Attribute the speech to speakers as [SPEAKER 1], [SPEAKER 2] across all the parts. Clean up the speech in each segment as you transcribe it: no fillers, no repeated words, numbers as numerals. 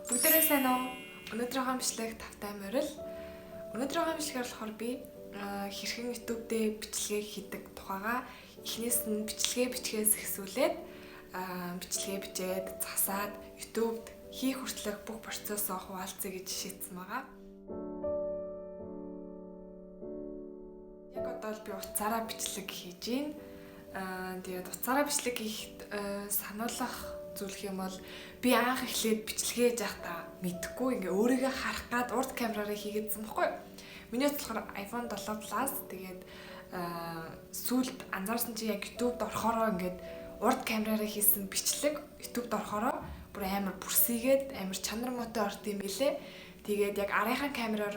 [SPEAKER 1] Бүгдээрээ сайн уу? Өнөөдрийнхөө бичлэг тавтай морил. Өнөөдрийнхөө бичлэгээр болохоор би хэрхэн YouTube дээр бичлэгээ хийдэг тухайга эхнээс нь бичлэгээ бичгээс эхсүүлээд бичлэгээ бичээд засаад YouTube-д хийх хүртэлх бүх процессоо хуваалцъя гэж шийдсэн байгаа. Яг одоо л би утсаараа бичлэг хийж байна. Тэгээд утсаараа бичлэг хийхэд сануулгах зүйлх юм бол би анх эхлээд бичлэгээ яахта мэдхгүй ингээ өөрийгөө харах гад урд камераараа хийгээдсэн баггүй. Миний болохоор iPhone 7 Plus тэгээд сүүлд анзаарсан чи яг YouTube-д орохороо ингээд урд камераараа хийсэн бичлэг YouTube-д орохороо бүр амар бүрсийгээд амар чанар муутай орд юм гэлээ. Тэгээд яг арийнхаа камераар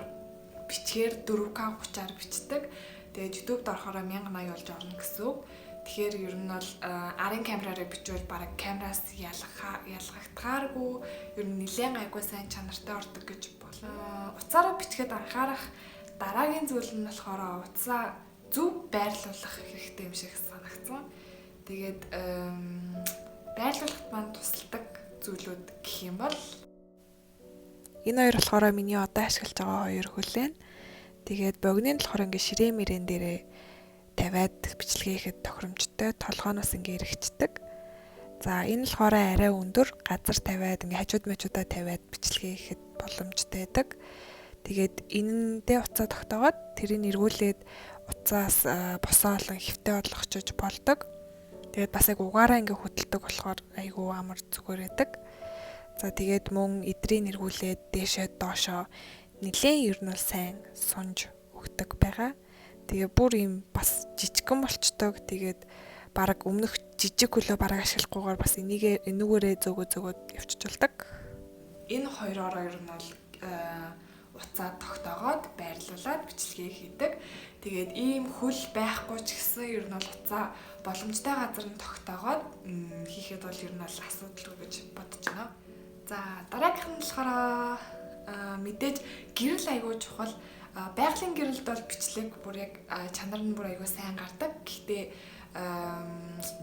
[SPEAKER 1] бичгээр 4K 30-аар бичдэг. Тэгээд YouTube-д орохороо 1080 болж орно гэсэн үг. Тэгэхээр ер нь бол арын камераараа бичвэл бараг камераас ялгагдахааргүй ер нь нэлээд гайгүй сайн чанартай ордог гэж болно. Утсаараа бичгээд анхаарах дараагийн зүйл нь болохоор утсаа зөв байрлуулах хэрэгтэй юм шиг санагдсан. Тэгээд байрлуулахад маань тусалдаг зүйлүүд гэх юм бол энэ хоёр болохоор миний одоо ашиглаж байгаа хоёр хөлөө. Тэгээд богны болохоор ингээ ширээ мэрэн дээрээ тавиад бичлэгээ хийхэд тохиромжтой, толгооноос ингээ эргэждэг. За энэ болохоор арай өндөр газар тавиад ингээ хажууд мачуудаа тавиад бичлэгээ хийхэд боломжтой байдаг. Тэгээд энэндээ уцаа тогтоогоод тэрийг эргүүлээд уцаас босоо олон хэвтэй болгочиж болдог. Тэгээд бас яг угаараа ингээ хөдөлдөг болохоор айгүй амар зүгээр байдаг. За тэгээд мөн эдрийг эргүүлээд дээшээ доошоо нэлээд ер нь бол сайн сунж өгдөг байгаа. Тэгээ бүр юм бас жижигхэн болчдөг. Тэгээд бараг өмнөх жижиг хөлөө бараг ашиглахгүйгээр бас энүүгээрээ зөөгөөд явчихулдаг. Энэ хоёроор ер нь бол уцаа тогтоогоод байрлуулад бичлэгээ хийдэг. Тэгээд ийм хөл байхгүй ч гэсэн ер нь бол уцаа боломжтой газар нь тогтоогоод хийхэд бол ер нь бол асуудалгүй гэж бодож байна. За дараагийнх нь болохоор мэдээж гэрэл аягүй чухал. Байгалийн гэрэлд бол бичлэг бүр яг чанар нь бүр аягүй сайн гардаг. Гэхдээ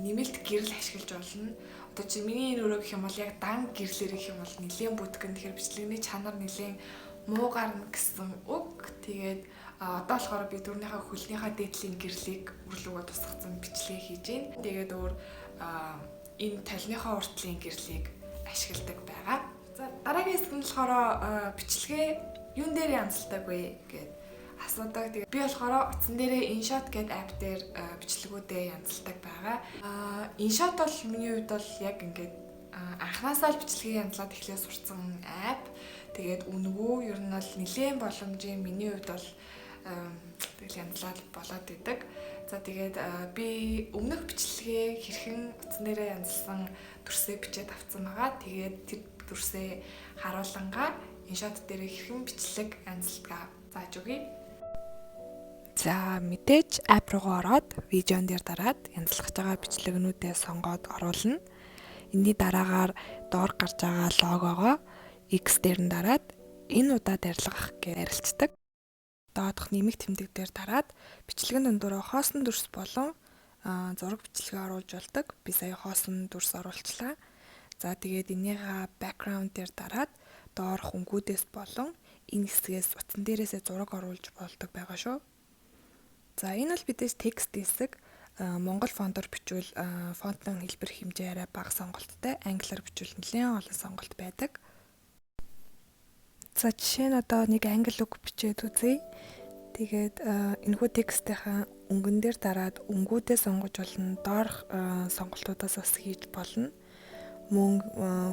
[SPEAKER 1] нэмэлт гэрэл ашиглаж болно. Одоо чи миний энэ өрөө гэх юм бол яг дан гэрлэр гэх юм бол нэлээд бүтгэн. Тэгэхээр бичлэгний чанар нэлээд муу гарна гэсэн үг. Тэгээд одоо болохоор би түрнийхээ хөлнийхээ дээдлийн гэрлийг үрлүүгээ тусгацсан бичлэг хийж байна. Тэгээд өөр энэ талныхаа уртлын гэрлийг ашигладаг байгаа. За дараагийн хэсэг нь болохоор бичлэгээ юун дээр янзлдаг вэ гэд асуудаг. Тэгээд би болохоор утсан дээрээ InShot гэдэг апп дээр бичлэгүүдээ янзалдаг байгаа. InShot бол миний хувьд бол яг ингээд анханасаа л бичлэгээ янзлаад эхлээ сурцсан апп. Тэгээд үнгүү ер нь бол нэлээд боломжийн миний хувьд бол тэгэл янзлаад болоод идэг. За тэгээд би өмнөх бичлэгээ хэрхэн утсан дээрээ янзлсан дүрсээ бичээд авсан байгаа. Тэгээд тэр дүрсээ харуулангаа InShot дээр хэрхэн бичлэг янзалгаа зааж өгье. За мэдээж апп руугаа ороод видеон дээр дараад янзлах байгаа бичлэгнүүдээ сонгоод оруулна. Энийний дараагаар доор гарч байгаа логогоо X дээр нь дараад энэ удаад арилгах гэж арилцдаг. Доодох нэмэх тэмдэг дээр дараад бичлэгэн дундуур хоосон дүрс болон зураг бичлэгээ оруулж болдог. Би сая хоосон дүрс оруулчлаа. За тэгээд энийгээ background дээр дараад доорх өнгүүдээс болон энэ хэсгээс утсан дээрээсээ зураг оруулж болдог байгаа шүү. За энэ бол бидээс текст хэсэг. Монгол фонтоор бичвэл фонтын хэлбэр хэмжээ арай бага сонголттой, англиар бичвэл нэлээд олон сонголт байдаг. За жишээ нь одоо нэг англи үг бичээд үзье. Тэгээд энэхүү текстийнхаа өнгөн дээр дараад өнгүүдээ сонгож болно. Доорх сонголтуудаас бас хийж болно. Мөн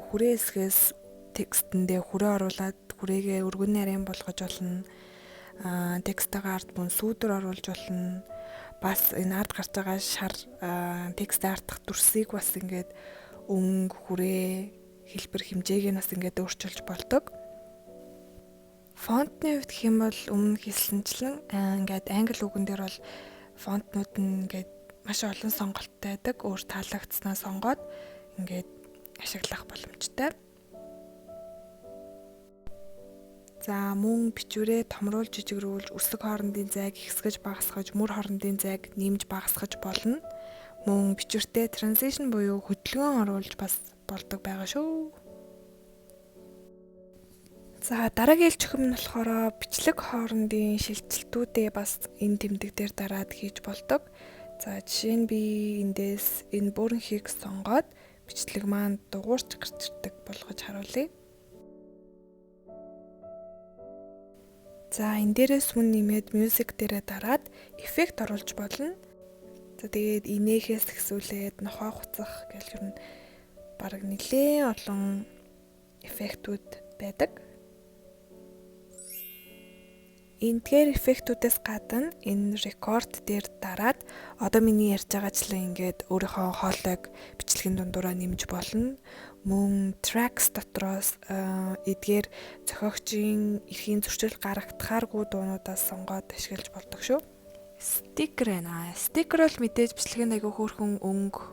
[SPEAKER 1] хүрээ хэсгээс текстэндээ хүрээ оруулаад хүрээгээ өргөн нарийн болгож болно. Тексттэйгээ ард мөн сүүдэр оруулж болно. Бас энэ ард гарч байгаа шар тексттэй ардах дүрсийг бас ингээд өнгө, хүрээ, хэлбэр хэмжээг нь бас ингээд өөрчилж болдог. Фонтны хувьд гэх юм бол өмнө хэлсэнчлэн ингээд англи үгэн дээр бол фонтнууд нь ингээд маш олон сонголттой байдаг. Өөр таалагдсанаа сонгоод ингээд ашиглах боломжтой. За мөн бичвэрээ томруулж жижигрүүлж үсэг хоорондын зайг ихсгэж багасгаж мөр хоорондын зайг нэмж багасгаж болно. Мөн бичвэртээ transition буюу хөдөлгөөн оруулж бас болдог байгаа шүү. За дараагийн ээлжихүүм нь болохоор бичлэг хоорондын шилжилтүүдээ бас энэ тэмдэг дээр дараад хийж болдог. За жишээ нь би эндээс энэ бүрэнхийг сонгоод бичлэг маань дугуурч гарч ирдэг болгож харуулъя. За энэ дээрээс мөн нэмээд music дээрээ дараад эффект оруулж болно. За тэгээд инээхээс ихсүүлээд нохоо хуцах гэх юм бараг нэлээд олон эффектүүд байдаг. Эндгээр эффектүүдээс гадна энэ рекорд дээр дараад одоо миний ярьж байгаачлан ингээд өөрийнхөө хоолойг бичлэгийн дундуура нэмж болно. Мөн tracks дотроос эдгээр зохиогчийн эрхийн зөрчил гаргадахааргүй дуунуудаас сонгоод ашиглаж болдог шүү. Стикер байна. Стикер бол мэдээж бичлэгийн аягүй хөөрхөн өнгө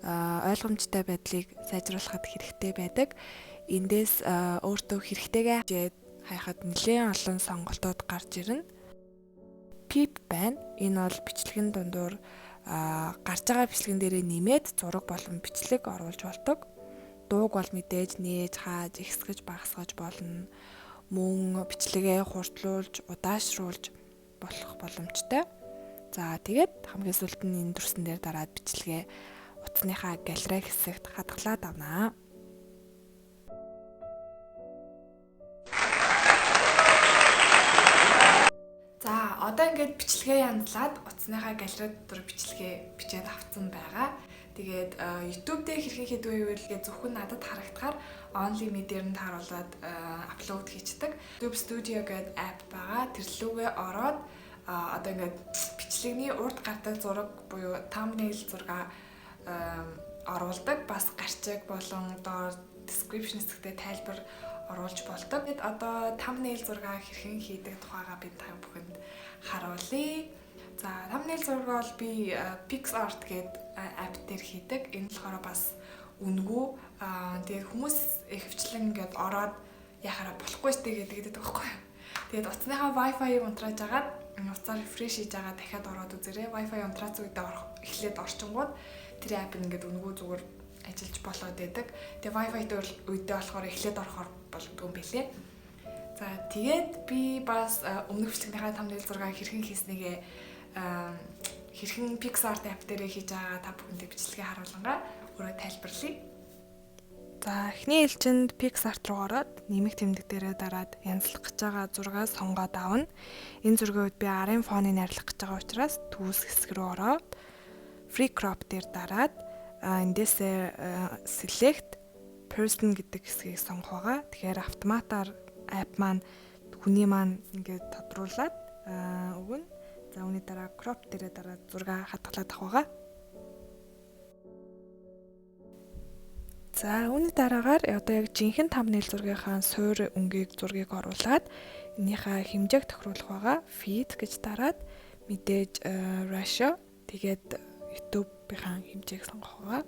[SPEAKER 1] ойлгомжтой байдлыг сайжруулахад хэрэгтэй байдаг. Эндээс өөртөө хэрэгтэйгээ хайхад нэлээд олон сонголтууд гарч ирнэ. Pip байна. Энэ бол бичлэгийн дундуур гарч байгаа бичлэгэн дээрээ нэмээд зураг болон бичлэг оруулж болдог. Дууг бол мэдээж нээж, хааж, ихсгэж, багасгаж болно. Мөн бичлэгээ хурдлуулж, удаашруулж болох боломжтой. За тэгээд хамгийн сүүлд нь энэ дүрсэн дээр дараад бичлэгээ утасныхаа галерей хэсэгт хадгалаад авнаа. За одоо ингээд бичлэгээ янзлаад утасныхаа галерей дотор бичлэгээ бичээд авсан байгаа. Тэгээд YouTube дээр хэрхэн хийдэг вэ гэвэл зөвхөн надад харагдахаар only me дээр нь тааруулаад аплод хийчихдэг. YouTube Studio гэдэг app байгаа. Тэр лүүгээ ороод одоо ингээд бичлэгний урд гардаг зураг буюу thumbnail зураг оруулдаг. Бас гарчиг болон доор description хэсэгтээ тайлбар оруулж болдог. Тэгэд одоо thumbnail зураг хэрхэн хийдэг тухайга би та бүхэнд харуулъя. За thumbnail зураг бол би PixArt гэдэг app дээр хийдэг. Энэ болохоор бас үнэгүй. Тэгээд хүмүүс их хвчлэн ингээд ороод яхаараа болохгүй штэ гэдэг байхгүй. Тэгээд утасныхаа Wi-Fi-ыг унтрааж агаад уцаар refresh хийж байгаа дахиад ороод үзээрэй. Wi-Fi унтраацсан үедээ эхлээд орчингууд тэр app ингээд үнэгүй зүгээр ажиллаж болоод байдаг. Тэгээ Wi-Fi-тэй үедээ болохоор эхлээд орохоор болдгоо юм билээ. За тэгээд би бас өмнөх бичлэгнийхаа thumbnail зургийг хэрхэн хийснийгээ хэрхэн PixArt app дээрээ хийж байгаа та бүхэндээ бичлэгээ харуулнгаа өөрөө тайлбарлая. За эхний ээлжинд PixArt руу ороод нэмэх тэмдэг дээрээ дараад янзлах гэж байгаа зургийг сонгоод авна. Энэ зургийг би арын фоныг найрлах гэж байгаа учраас төвс хэсэг рүү ороод free crop дээр дараад эндээс select person гэдэг хэсгийг сонгох байгаа. Тэгэхээр автоматар app маань хүний маань ингээд тодруулаад өгнө. За үүний дараа crop дээрээ дараад зураг хадгалаад авах байгаа. За үүний дараагаар одоо яг жинхэнэ thumbnail зургийнхаа суур өнгийг зургийг оруулаад энийхээ хэмжээг тохируулах байгаа. Feed гэж дараад мэдээж ratio тэгээд YouTube-ийн хэмжээг сонгох байгаа.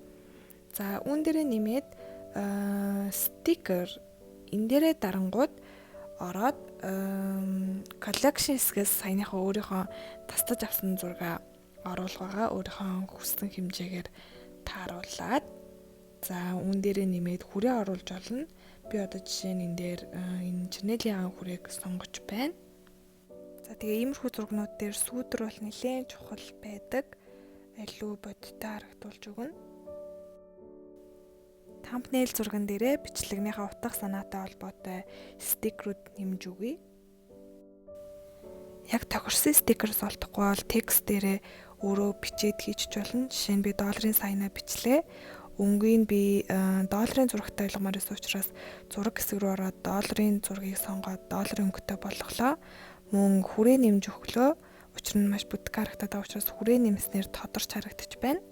[SPEAKER 1] За үүн дээрээ нэмээд sticker энэ дээрээ дарангууд ороод collection хэсгээс саяныхаа өөрийнхөө тастаж авсан зураг оруулах байгаа. Өөрийнхөө хүссэн хэмжээгээр тааруулаад за үүн дээрээ нэмээд хүрээ оруулж олно. Би одоо жишээ нь энэ дээр энэ Chanel-ийн хүрээг сонгож байна. За тэгээ иймэрхүү зургнууд дээр сүүдэр бол нэлээд чухал байдаг. Илүү бодиттой харагдуулж өгнө. Thumbnail зурган дээрээ бичлэгнийхаа утга санаатай холбоотой стикерүүд нэмж өгье. Яг тохирсон стикерс олдохгүй бол текст дээрээ өөрөө бичээд хийчих болно. Жишээ нь би долларын саяна бичлээ. Өнгийг би долларын зурагтай ойлгомоор байсан учраас зураг хэсэг рүү ороод долларын зургийг сонгоод долларын өнгөтэй болголоо. Мөн хүрээ нэмж өглөө. Учир нь маш бүтгэ харагдаад байгаа учраас хүрээ нэмснээр тодорч харагдаж байна.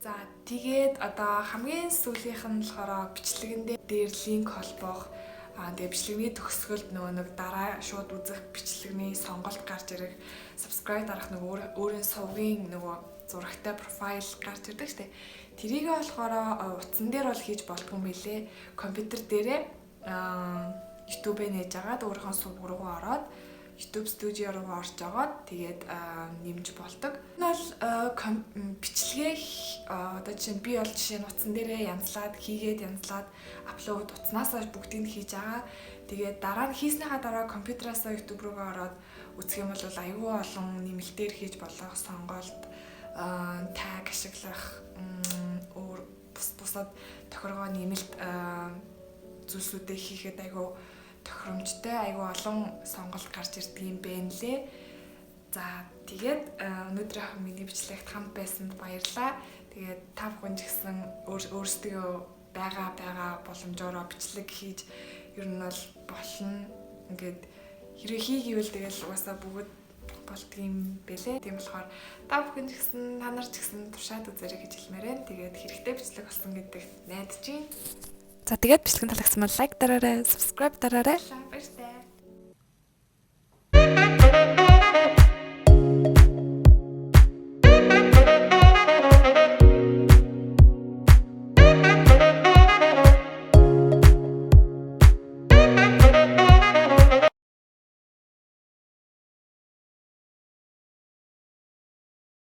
[SPEAKER 1] За тэгээд одоо хамгийн сүүлийнх нь болохоор бичлэгэн дээр линк холбоох тэгээ бичлэгний төгсгөлд нөгөө нэг дараа шууд үзэх бичлэгний сонголт гарч ирэх subscribe дарах нөгөө өөрийн сувгийн нөгөө зурагтай профайл гарч ирдэг штеп. Тэрийг болохоор утсан дээр бол хийж болдгоо юм билээ. Компьютер дээрээ YouTube-ээ нээж агаад өөрийнхөө сувг руу ороод YouTube студио руу орж агаад тэгээд нэмж болдог. Энэ бол бичлэгээ одоо жишээ нь би бол жишээ нь утсан дээрээ янзлаад аплод утснаасаа бүгдийг хийж байгаа. Тэгээд дараа нь хийснийхаа дараа компьютераасаа YouTube руугаа ороод үзэх юм бол аюул олон нэмэлтээр хийж болох сонголт таг ашиглах өөр бусад тохиргоо нэмэлт зүйлсүүдээ хийхэд аюул тохиромжтой аюул олон сонголт гарч ирдэг юм байна лээ. За тэгээд өнөөдрийнх миний бичлэгт хамт байсанд баярлалаа. Тэгээд та бүхэн ч гэсэн өөрсдөө байгаа боломжоор бичлэг хийж ер нь бол болно. Ингээд хэрэг хийгээвэл тэгэл угаасаа бүгд болдгийм бэлээ. Тийм болохоор та бүхэн ч гэсэн та нар ч гэсэн туршаад үзээрэй гэж хэлмээр байна. Тэгээд хэрэгтэй бичлэг болсон гэдэгт найдаж байна. За тэгээд бичлэг таалагдсан бол лайк дараарай, subscribe дараарай. Баярлалаа.